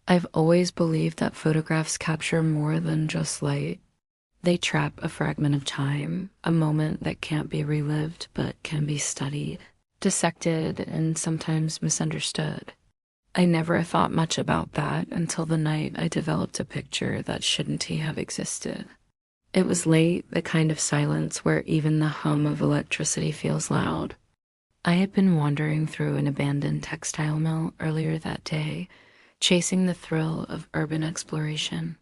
I've always believed that photographs capture more than just light. They trap a fragment of time, a moment that can't be relived but can be studied, dissected, and sometimes misunderstood. I never thought much about that until the night I developed a picture that shouldn't have existed. It was late, the kind of silence where even the hum of electricity feels loud. I had been wandering through an abandoned textile mill earlier that day, chasing the thrill of urban exploration.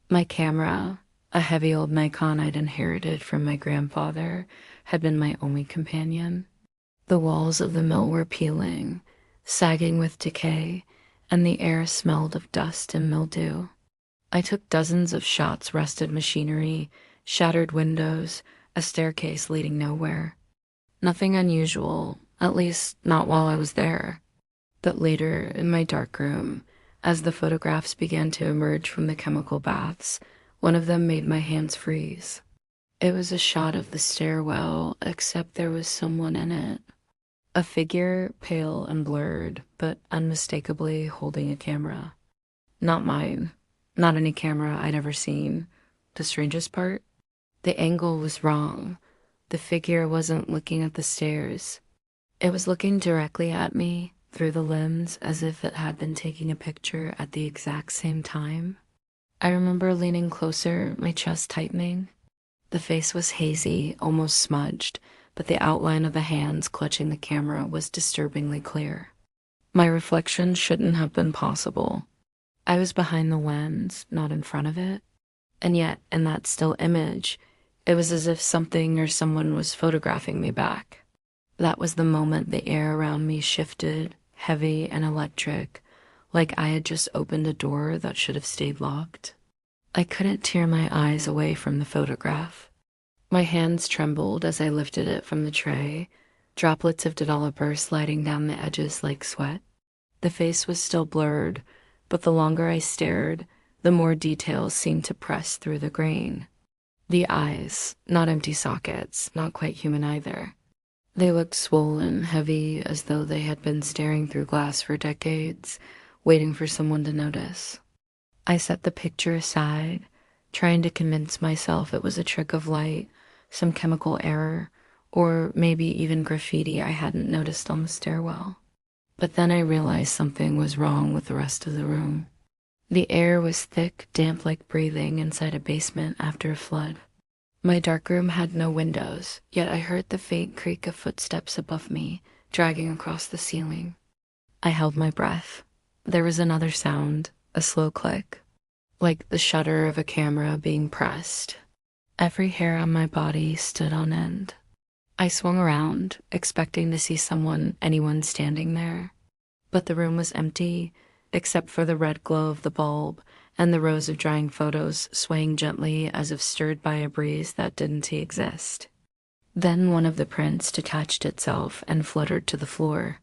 My camera, a heavy old Nikon I'd inherited from my grandfather, had been my only companion. The walls of the mill were peeling, sagging with decay, and the air smelled of dust and mildew. I took dozens of shots, rusted machinery, shattered windows, a staircase leading nowhere. Nothing unusual, at least not while I was there. But later, in my dark room, as the photographs began to emerge from the chemical baths, one of them made my hands freeze. It was a shot of the stairwell, except there was someone in it. A figure, pale and blurred, but unmistakably holding a camera. Not mine. Not any camera I'd ever seen. The strangest part? The angle was wrong. The figure wasn't looking at the stairs. It was looking directly at me, through the lens, as if it had been taking a picture at the exact same time. I remember leaning closer, my chest tightening. The face was hazy, almost smudged, but the outline of the hands clutching the camera was disturbingly clear. My reflection shouldn't have been possible. I was behind the lens, not in front of it. And yet, in that still image, it was as if something or someone was photographing me back. That was the moment the air around me shifted, heavy and electric, like I had just opened a door that should have stayed locked. I couldn't tear my eyes away from the photograph. My hands trembled as I lifted it from the tray, droplets of developer sliding down the edges like sweat. The face was still blurred, but the longer I stared, the more details seemed to press through the grain. The eyes, not empty sockets, not quite human either. They looked swollen, heavy, as though they had been staring through glass for decades, waiting for someone to notice. I set the picture aside, trying to convince myself it was a trick of light, some chemical error, or maybe even graffiti I hadn't noticed on the stairwell. But then I realized something was wrong with the rest of the room. The air was thick, damp like breathing inside a basement after a flood. My darkroom had no windows, yet I heard the faint creak of footsteps above me, dragging across the ceiling. I held my breath. There was another sound, a slow click, like the shutter of a camera being pressed. Every hair on my body stood on end. I swung around, expecting to see anyone standing there. But the room was empty, except for the red glow of the bulb and the rows of drying photos swaying gently as if stirred by a breeze that didn't exist. Then one of the prints detached itself and fluttered to the floor.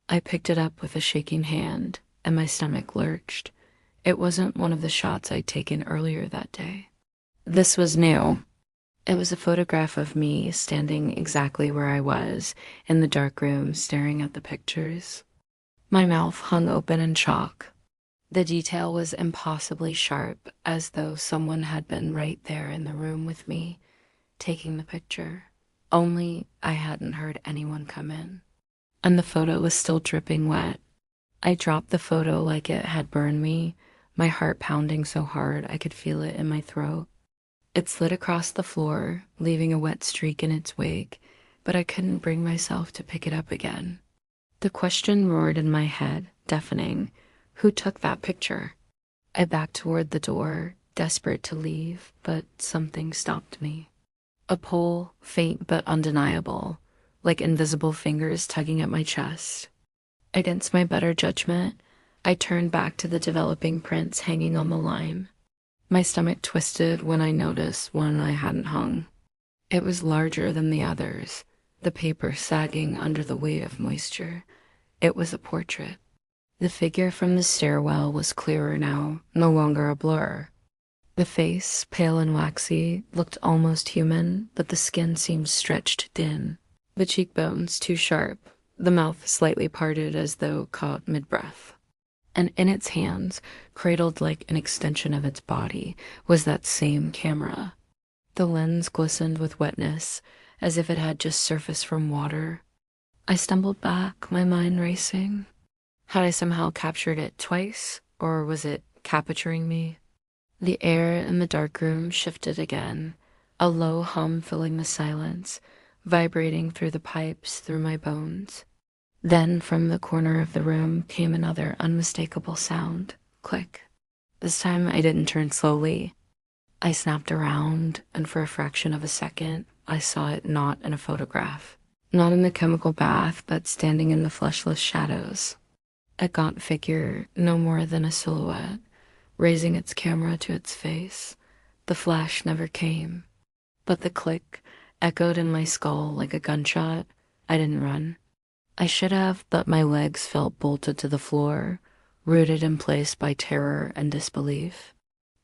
I picked it up with a shaking hand, and my stomach lurched. It wasn't one of the shots I'd taken earlier that day. This was new. It was a photograph of me standing exactly where I was, in the dark room, staring at the pictures. My mouth hung open in shock. The detail was impossibly sharp, as though someone had been right there in the room with me, taking the picture. Only I hadn't heard anyone come in. And the photo was still dripping wet. I dropped the photo like it had burned me, my heart pounding so hard I could feel it in my throat. It slid across the floor, leaving a wet streak in its wake, but I couldn't bring myself to pick it up again. The question roared in my head, deafening. Who took that picture? I backed toward the door, desperate to leave, but something stopped me. A pull, faint but undeniable, like invisible fingers tugging at my chest. Against my better judgment, I turned back to the developing prints hanging on the line. My stomach twisted when I noticed one I hadn't hung. It was larger than the others, the paper sagging under the weight of moisture. It was a portrait. The figure from the stairwell was clearer now, no longer a blur. The face, pale and waxy, looked almost human, but the skin seemed stretched thin. The cheekbones too sharp, the mouth slightly parted as though caught mid-breath. And in its hands, cradled like an extension of its body, was that same camera. The lens glistened with wetness, as if it had just surfaced from water. I stumbled back, my mind racing. Had I somehow captured it twice, or was it capturing me? The air in the dark room shifted again, a low hum filling the silence, vibrating through the pipes, through my bones. Then from the corner of the room came another unmistakable sound. Click. This time I didn't turn slowly. I snapped around, and for a fraction of a second, I saw it not in a photograph. Not in the chemical bath, but standing in the fleshless shadows. A gaunt figure, no more than a silhouette, raising its camera to its face. The flash never came, but the click echoed in my skull like a gunshot. I didn't run. I should have, but my legs felt bolted to the floor, rooted in place by terror and disbelief.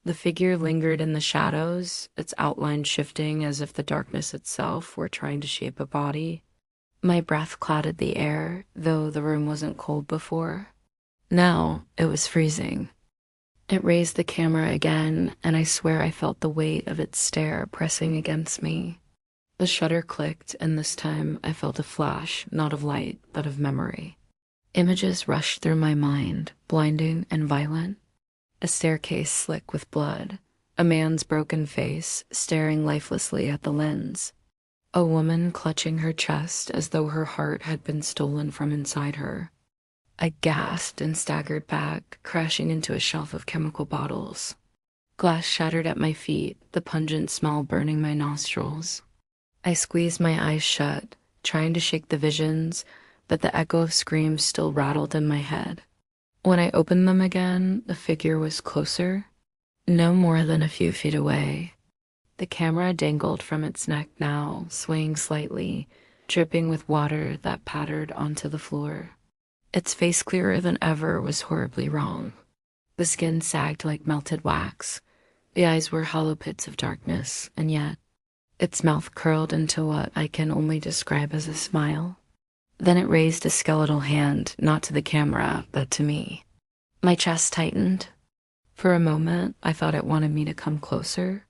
The figure lingered in the shadows, its outline shifting as if the darkness itself were trying to shape a body. My breath clouded the air, though the room wasn't cold before. Now it was freezing. It raised the camera again, and I swear I felt the weight of its stare pressing against me. The shutter clicked, and this time I felt a flash, not of light, but of memory. Images rushed through my mind, blinding and violent. A staircase slick with blood, a man's broken face staring lifelessly at the lens, a woman clutching her chest as though her heart had been stolen from inside her. I gasped and staggered back, crashing into a shelf of chemical bottles. Glass shattered at my feet, the pungent smell burning my nostrils. I squeezed my eyes shut, trying to shake the visions, but the echo of screams still rattled in my head. When I opened them again, the figure was closer, no more than a few feet away. The camera dangled from its neck now, swaying slightly, dripping with water that pattered onto the floor. Its face, clearer than ever, was horribly wrong. The skin sagged like melted wax. The eyes were hollow pits of darkness, and yet its mouth curled into what I can only describe as a smile. Then it raised a skeletal hand, not to the camera, but to me. My chest tightened. For a moment, I thought it wanted me to come closer.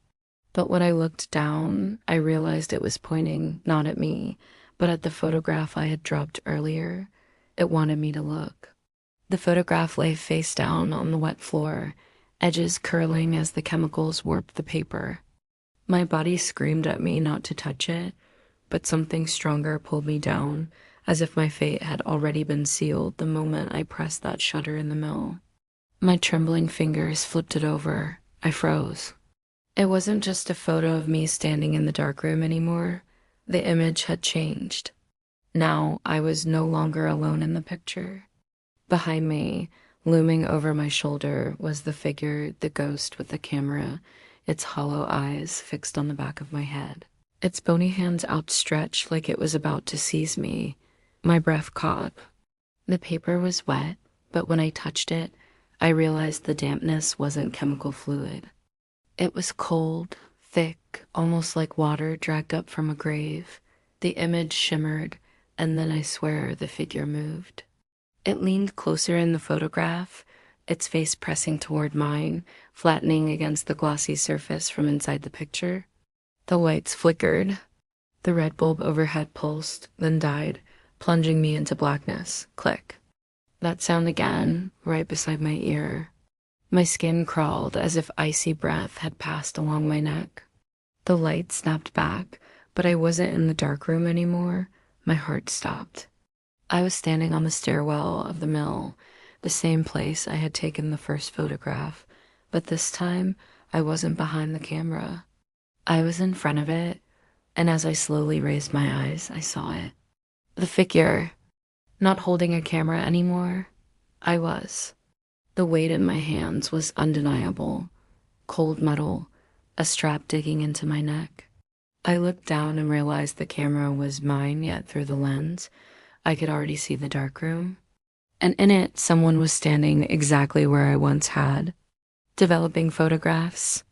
But when I looked down, I realized it was pointing not at me, but at the photograph I had dropped earlier. It wanted me to look. The photograph lay face down on the wet floor, edges curling as the chemicals warped the paper. My body screamed at me not to touch it, but something stronger pulled me down, as if my fate had already been sealed the moment I pressed that shutter in the mill. My trembling fingers flipped it over. I froze. It wasn't just a photo of me standing in the dark room anymore. The image had changed. Now I was no longer alone in the picture. Behind me, looming over my shoulder, was the figure, the ghost with the camera, its hollow eyes fixed on the back of my head. Its bony hands outstretched like it was about to seize me. My breath caught. The paper was wet, but when I touched it, I realized the dampness wasn't chemical fluid. It was cold, thick, almost like water dragged up from a grave. The image shimmered, and then I swear the figure moved. It leaned closer in the photograph, its face pressing toward mine, flattening against the glossy surface from inside the picture. The lights flickered. The red bulb overhead pulsed, then died, plunging me into blackness. Click. That sound again, right beside my ear. My skin crawled as if icy breath had passed along my neck. The light snapped back, but I wasn't in the dark room anymore. My heart stopped. I was standing on the stairwell of the mill, the same place I had taken the first photograph, but this time I wasn't behind the camera. I was in front of it, and as I slowly raised my eyes, I saw it. The figure, not holding a camera anymore. I was. The weight in my hands was undeniable. Cold metal, a strap digging into my neck. I looked down and realized the camera was mine, yet through the lens, I could already see the dark room. And in it, someone was standing exactly where I once had, developing photographs.